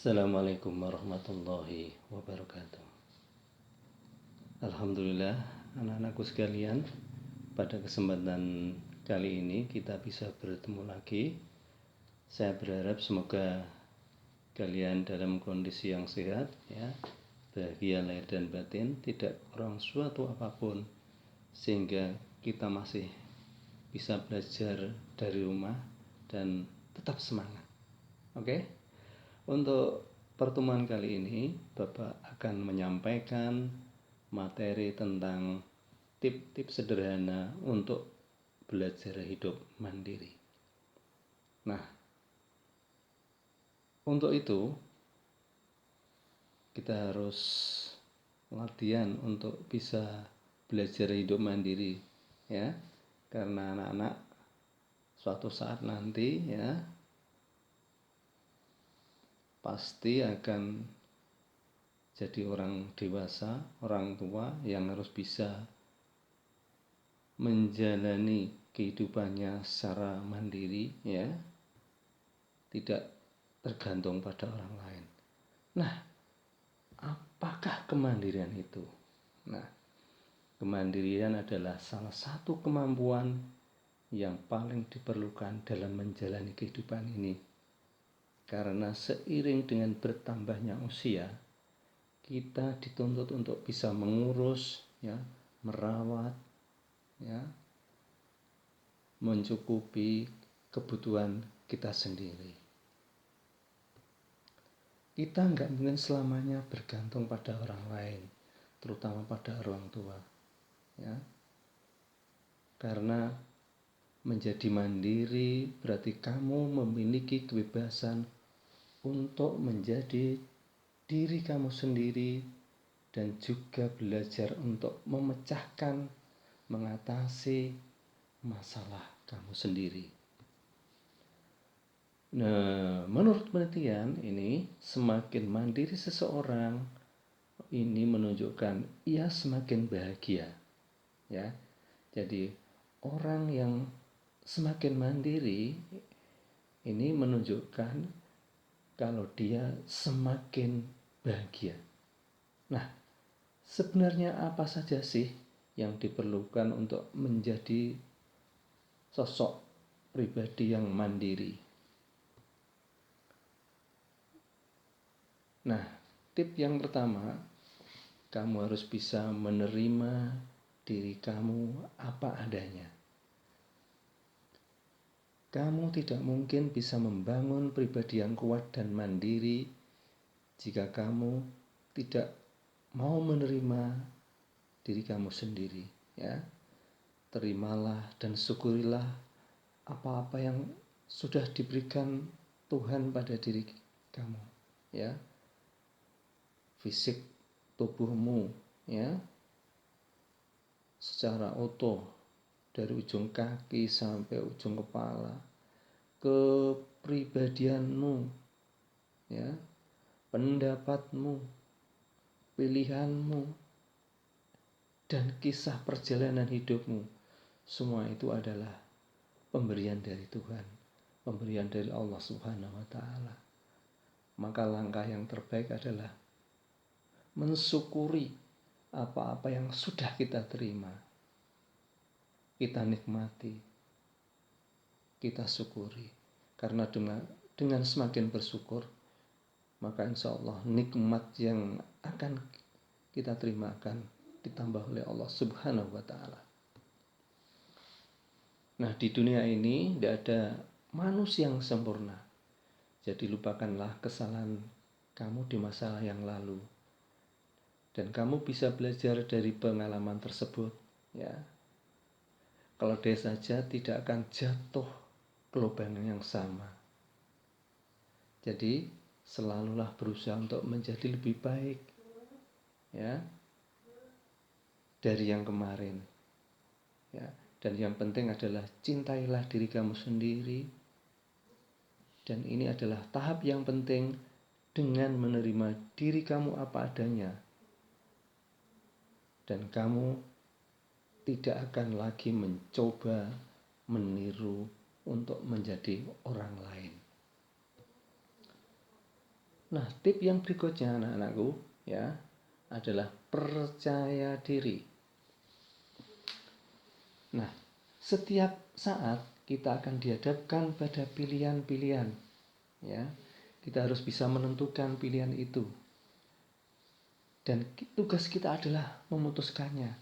Assalamualaikum warahmatullahi wabarakatuh. Alhamdulillah, anak-anakku sekalian, pada kesempatan kali ini kita bisa bertemu lagi. Saya berharap semoga kalian dalam kondisi yang sehat, ya, bahagia lahir dan batin, tidak kurang suatu apapun, sehingga kita masih bisa belajar dari rumah dan tetap semangat. Oke? Untuk pertemuan kali ini, Bapak akan menyampaikan materi tentang tip-tip sederhana untuk belajar hidup mandiri. Nah, untuk itu kita harus latihan untuk bisa belajar hidup mandiri, ya, karena anak-anak suatu saat nanti, ya, pasti akan jadi orang dewasa, orang tua yang harus bisa menjalani kehidupannya secara mandiri, ya, tidak tergantung pada orang lain. Nah, apakah kemandirian itu? Nah, kemandirian adalah salah satu kemampuan yang paling diperlukan dalam menjalani kehidupan ini. Karena seiring dengan bertambahnya usia, kita dituntut untuk bisa mengurus, ya, merawat, ya, mencukupi kebutuhan kita sendiri. Kita nggak mungkin selamanya bergantung pada orang lain, terutama pada orang tua, ya. Karena menjadi mandiri berarti kamu memiliki kebebasan untuk menjadi diri kamu sendiri dan juga belajar untuk memecahkan, mengatasi masalah kamu sendiri. Nah, menurut penelitian ini, semakin mandiri seseorang ini menunjukkan ia semakin bahagia, ya. Jadi orang yang semakin mandiri ini menunjukkan kalau dia semakin bahagia. Nah, sebenarnya apa saja sih yang diperlukan untuk menjadi sosok pribadi yang mandiri? Nah, tip yang pertama, kamu harus bisa menerima diri kamu apa adanya. Kamu tidak mungkin bisa membangun pribadi yang kuat dan mandiri jika kamu tidak mau menerima diri kamu sendiri, ya. Terimalah dan syukurilah apa-apa yang sudah diberikan Tuhan pada diri kamu, ya. Fisik tubuhmu, ya, secara utuh dari ujung kaki sampai ujung kepala, kepribadianmu, ya, pendapatmu, pilihanmu, dan kisah perjalanan hidupmu, semua itu adalah pemberian dari Tuhan, pemberian dari Allah Subhanahu wa Ta'ala. Maka langkah yang terbaik adalah mensyukuri apa-apa yang sudah kita terima, kita nikmati, kita syukuri. Karena dengan semakin bersyukur, maka insya Allah nikmat yang akan kita terima akan ditambah oleh Allah Subhanahu wa Ta'ala. Nah, di dunia ini tidak ada manusia yang sempurna. Jadi lupakanlah kesalahan kamu di masa yang lalu. Dan kamu bisa belajar dari pengalaman tersebut, ya. Kalau dia saja tidak akan jatuh ke lubang yang sama. Jadi selalulah berusaha untuk menjadi lebih baik, ya, dari yang kemarin, ya. Dan yang penting adalah cintailah diri kamu sendiri. Dan ini adalah tahap yang penting dengan menerima diri kamu apa adanya. Dan kamu tidak akan lagi mencoba meniru untuk menjadi orang lain. Nah, tip yang berikutnya anak-anakku ya adalah percaya diri. Nah, setiap saat kita akan dihadapkan pada pilihan-pilihan ya. Kita harus bisa menentukan pilihan itu. Dan tugas kita adalah memutuskannya.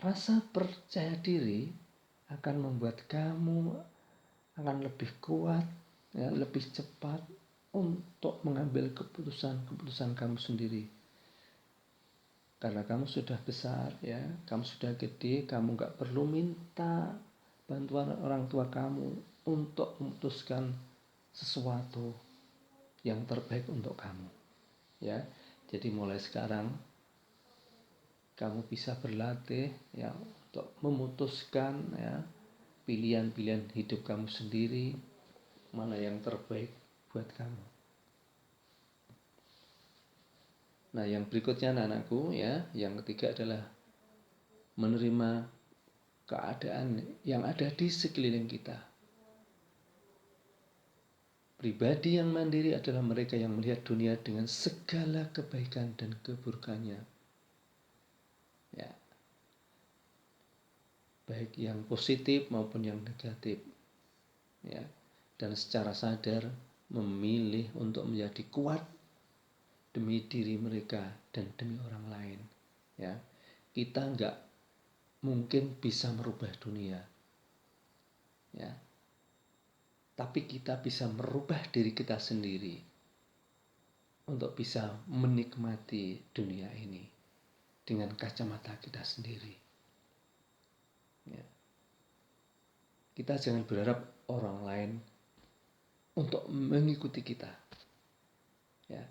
Rasa percaya diri akan membuat kamu akan lebih kuat, ya, lebih cepat untuk mengambil keputusan kamu sendiri. Karena kamu sudah besar, ya, kamu sudah gede, kamu nggak perlu minta bantuan orang tua kamu untuk memutuskan sesuatu yang terbaik untuk kamu, ya. Jadi mulai sekarang kamu bisa berlatih, ya, untuk memutuskan, ya, pilihan-pilihan hidup kamu sendiri, mana yang terbaik buat kamu. Nah, yang berikutnya anak-anakku, ya, yang ketiga adalah menerima keadaan yang ada di sekeliling kita. Pribadi yang mandiri adalah mereka yang melihat dunia dengan segala kebaikan dan keburukannya. Ya. Baik yang positif maupun yang negatif. Ya. Dan secara sadar memilih untuk menjadi kuat demi diri mereka dan demi orang lain. Ya. Kita enggak mungkin bisa merubah dunia. Ya. Tapi kita bisa merubah diri kita sendiri untuk bisa menikmati dunia ini dengan kacamata kita sendiri. Ya. Kita jangan berharap orang lain untuk mengikuti kita. Ya.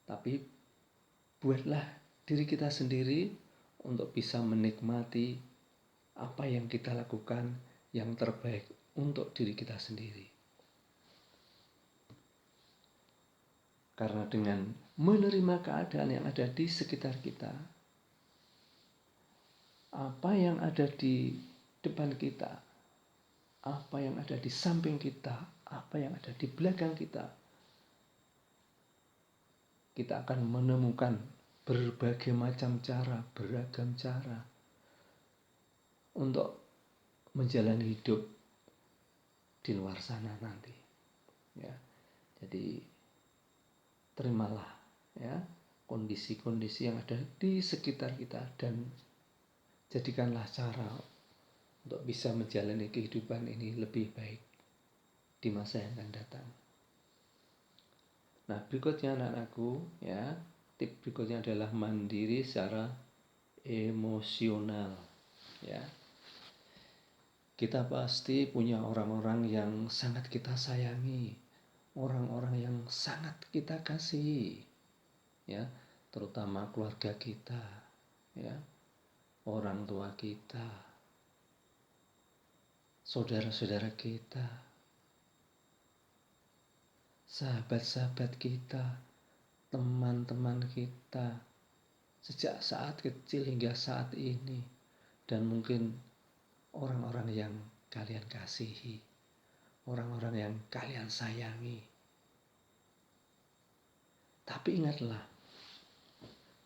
Tapi buatlah diri kita sendiri untuk bisa menikmati apa yang kita lakukan yang terbaik untuk diri kita sendiri. Karena dengan menerima keadaan yang ada di sekitar kita, apa yang ada di depan kita, apa yang ada di samping kita, apa yang ada di belakang kita, kita akan menemukan berbagai macam cara, beragam cara untuk menjalani hidup di luar sana nanti. Ya, jadi terimalah, ya, kondisi-kondisi yang ada di sekitar kita dan jadikanlah cara untuk bisa menjalani kehidupan ini lebih baik di masa yang akan datang. Nah, berikutnya anak-anakku, ya, tip berikutnya adalah mandiri secara emosional, ya. Kita pasti punya orang-orang yang sangat kita sayangi, orang-orang yang sangat kita kasihi, ya, terutama keluarga kita, ya, orang tua kita, saudara-saudara kita, sahabat-sahabat kita, teman-teman kita, sejak saat kecil hingga saat ini, dan mungkin orang-orang yang kalian kasihi, orang-orang yang kalian sayangi. Tapi ingatlah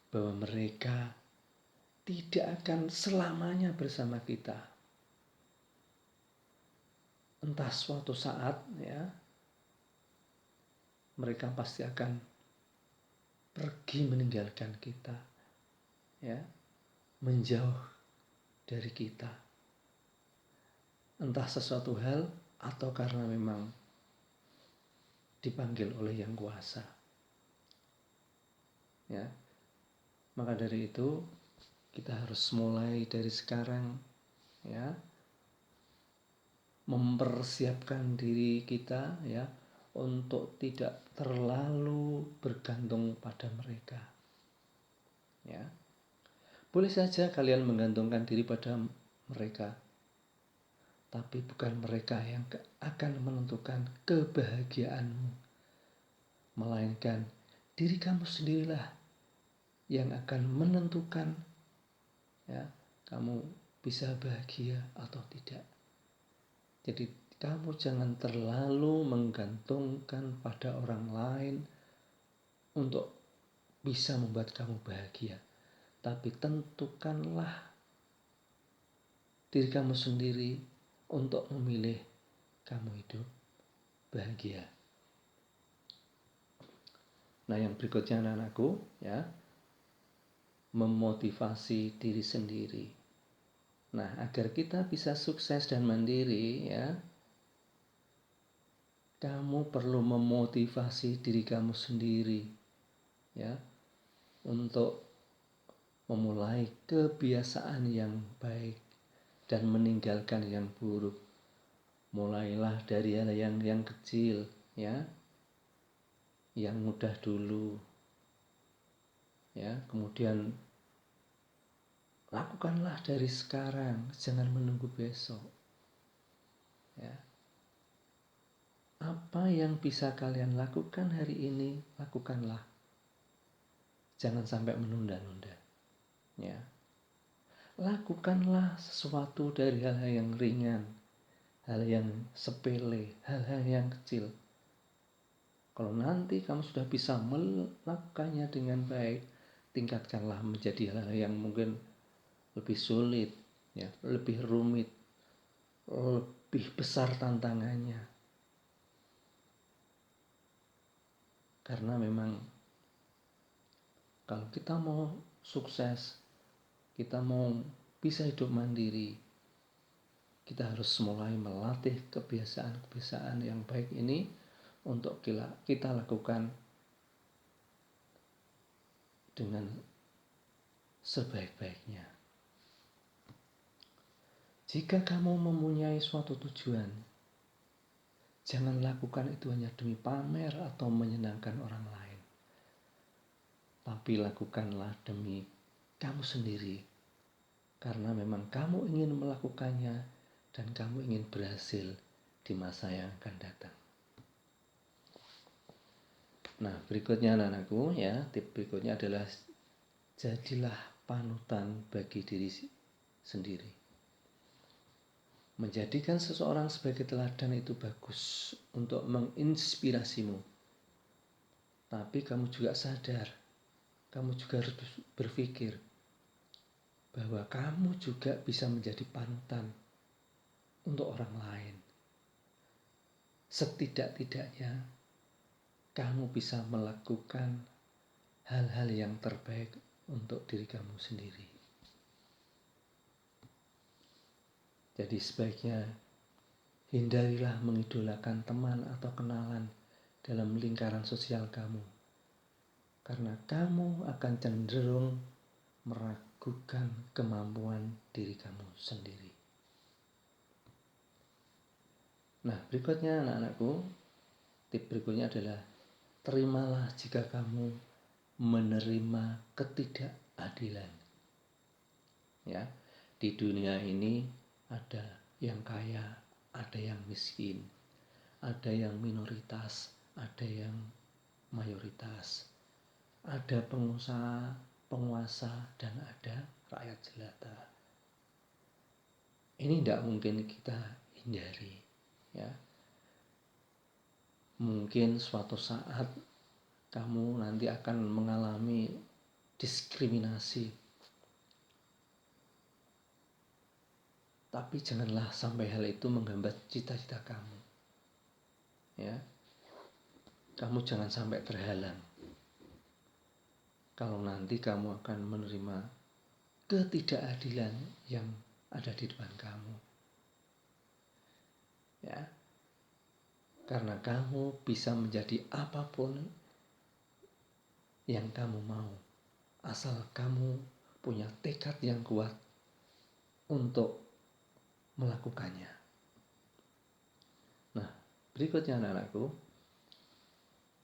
bahwa mereka tidak akan selamanya bersama kita. Entah suatu saat, ya, mereka pasti akan pergi meninggalkan kita, ya, menjauh dari kita. Entah sesuatu hal atau karena memang dipanggil oleh Yang Kuasa. Ya. Maka dari itu kita harus mulai dari sekarang, ya, mempersiapkan diri kita, ya, untuk tidak terlalu bergantung pada mereka. Ya. Boleh saja kalian menggantungkan diri pada mereka, tapi bukan mereka yang akan menentukan kebahagiaanmu, melainkan diri kamu sendirilah yang akan menentukan, ya, kamu bisa bahagia atau tidak. Jadi kamu jangan terlalu menggantungkan pada orang lain untuk bisa membuat kamu bahagia. Tapi tentukanlah diri kamu sendiri untuk memilih kamu hidup bahagia. Nah, yang berikutnya anak-anakku, ya, memotivasi diri sendiri. Nah, agar kita bisa sukses dan mandiri, ya, kamu perlu memotivasi diri kamu sendiri, ya, untuk memulai kebiasaan yang baik dan meninggalkan yang buruk. Mulailah dari hal yang kecil, ya, yang mudah dulu, ya. Kemudian lakukanlah dari sekarang, jangan menunggu besok, ya. Apa yang bisa kalian lakukan hari ini, lakukanlah. Jangan sampai menunda-nunda, ya. Lakukanlah sesuatu dari hal-hal yang ringan, hal yang sepele, hal-hal yang kecil. Kalau nanti kamu sudah bisa melakukannya dengan baik, tingkatkanlah menjadi hal-hal yang mungkin lebih sulit, ya, lebih rumit, lebih besar tantangannya. Karena memang kalau kita mau sukses, kita mau bisa hidup mandiri, kita harus mulai melatih kebiasaan-kebiasaan yang baik ini untuk kita lakukan dengan sebaik-baiknya. Jika kamu mempunyai suatu tujuan, jangan lakukan itu hanya demi pamer atau menyenangkan orang lain. Tapi lakukanlah demi kamu sendiri. Karena memang kamu ingin melakukannya dan kamu ingin berhasil di masa yang akan datang. Nah, berikutnya anak-anakku, ya, tip berikutnya adalah jadilah panutan bagi diri sendiri. Menjadikan seseorang sebagai teladan itu bagus untuk menginspirasimu. Tapi kamu juga sadar, kamu juga harus berpikir bahwa kamu juga bisa menjadi panutan untuk orang lain. Setidak-tidaknya kamu bisa melakukan hal-hal yang terbaik untuk diri kamu sendiri. Jadi sebaiknya hindarilah mengidolakan teman atau kenalan dalam lingkaran sosial kamu. Karena kamu akan cenderung meragukan kemampuan diri kamu sendiri. Nah, berikutnya anak-anakku, tip berikutnya adalah terimalah jika kamu menerima ketidakadilan. Ya, di dunia ini ada yang kaya, ada yang miskin, ada yang minoritas, ada yang mayoritas, ada pengusaha, penguasa, dan ada rakyat jelata. Ini tidak mungkin kita hindari, ya. Mungkin suatu saat kamu nanti akan mengalami diskriminasi. Tapi janganlah sampai hal itu menghambat cita-cita kamu. Ya. Kamu jangan sampai terhalang. Kalau nanti kamu akan menerima ketidakadilan yang ada di depan kamu. Ya. Karena kamu bisa menjadi apapun yang kamu mau, asal kamu punya tekad yang kuat untuk melakukannya. Nah, berikutnya anak-anakku,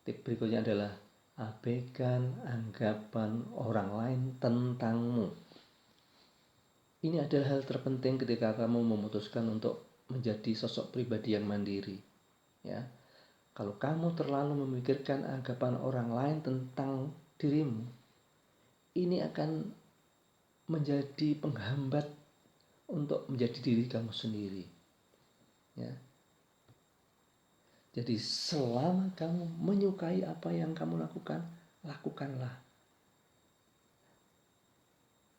tip berikutnya adalah abaikan anggapan orang lain tentangmu. Ini adalah hal terpenting ketika kamu memutuskan untuk menjadi sosok pribadi yang mandiri. Ya, kalau kamu terlalu memikirkan anggapan orang lain tentang dirimu, ini akan menjadi penghambat untuk menjadi diri kamu sendiri. Ya, Jadi selama kamu menyukai apa yang kamu lakukan, lakukanlah.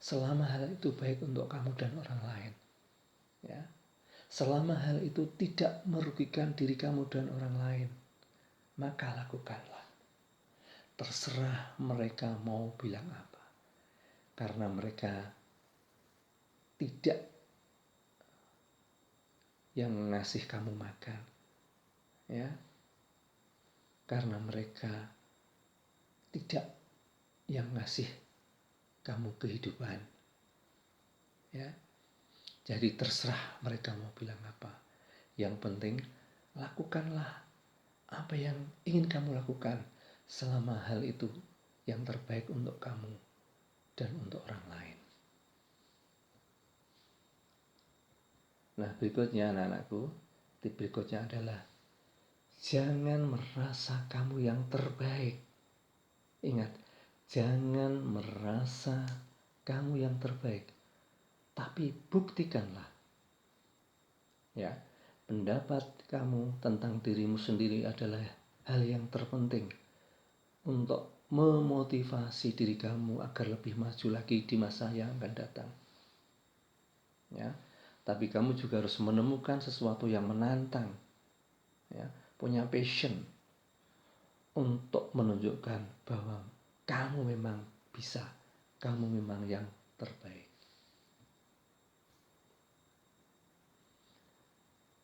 Selama hal itu baik untuk kamu dan orang lain. Ya. Selama hal itu tidak merugikan diri kamu dan orang lain, maka lakukanlah. Terserah mereka mau bilang apa. Karena mereka tidak yang ngasih kamu makan. Ya. Karena mereka tidak yang ngasih kamu kehidupan. Ya. Jadi terserah mereka mau bilang apa. Yang penting lakukanlah apa yang ingin kamu lakukan selama hal itu yang terbaik untuk kamu dan untuk orang lain. Nah, berikutnya anak-anakku, tip berikutnya adalah jangan merasa kamu yang terbaik. Ingat, jangan merasa kamu yang terbaik. Tapi buktikanlah. Ya, pendapat kamu tentang dirimu sendiri adalah hal yang terpenting untuk memotivasi diri kamu agar lebih maju lagi di masa yang akan datang. Ya, tapi kamu juga harus menemukan sesuatu yang menantang. Ya, punya passion untuk menunjukkan bahwa kamu memang bisa, kamu memang yang terbaik.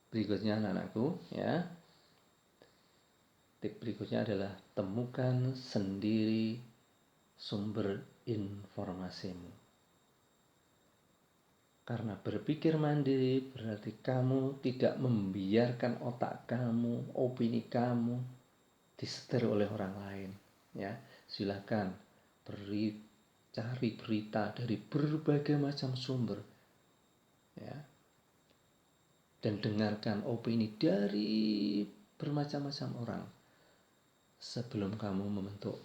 Berikutnya anak-anakku, ya. Tip berikutnya adalah temukan sendiri sumber informasimu. Karena berpikir mandiri berarti kamu tidak membiarkan otak kamu, opini kamu disetir oleh orang lain. Ya, silakan cari berita dari berbagai macam sumber. Ya. Dan dengarkan opini dari bermacam-macam orang sebelum kamu membentuk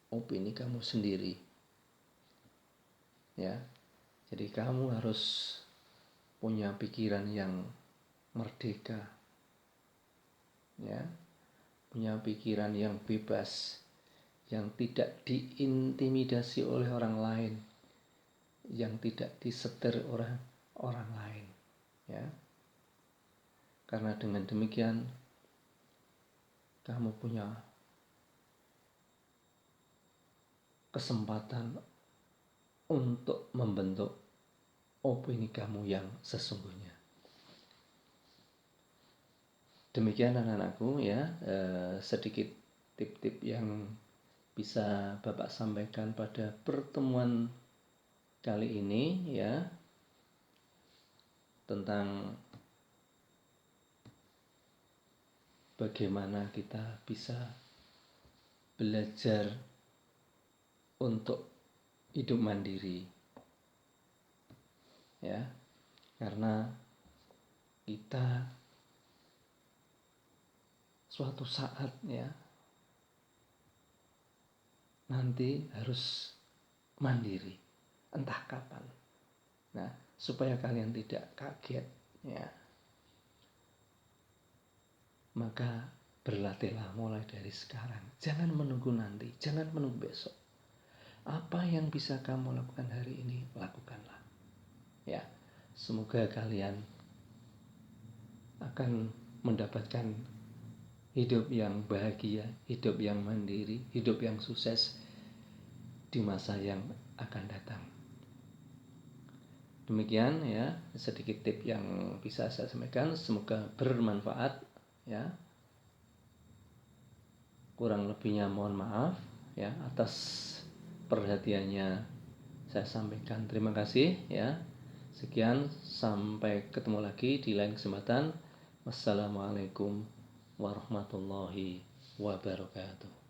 opini kamu sendiri. Ya. Jadi kamu harus punya pikiran yang merdeka. Ya. Punya pikiran yang bebas, yang tidak diintimidasi oleh orang lain, yang tidak disetir oleh orang lain. Ya. Karena dengan demikian kamu punya kesempatan untuk membentuk opini kamu yang sesungguhnya. Demikian anak-anakku ya, sedikit tip-tip yang bisa Bapak sampaikan pada pertemuan kali ini ya, tentang bagaimana kita bisa belajar untuk hidup mandiri. Ya. Karena kita suatu saat ya nanti harus mandiri, entah kapan. Nah, supaya kalian tidak kaget ya, maka berlatihlah mulai dari sekarang. Jangan menunggu nanti, jangan menunggu besok. Apa yang bisa kamu lakukan hari ini, lakukanlah. Ya, semoga kalian akan mendapatkan hidup yang bahagia, hidup yang mandiri, hidup yang sukses di masa yang akan datang. Demikian ya, sedikit tip yang bisa saya sampaikan, semoga bermanfaat ya. Kurang lebihnya mohon maaf ya atas perhatiannya saya sampaikan. Terima kasih ya. Sekian, sampai ketemu lagi di lain kesempatan. Wassalamualaikum warahmatullahi wabarakatuh.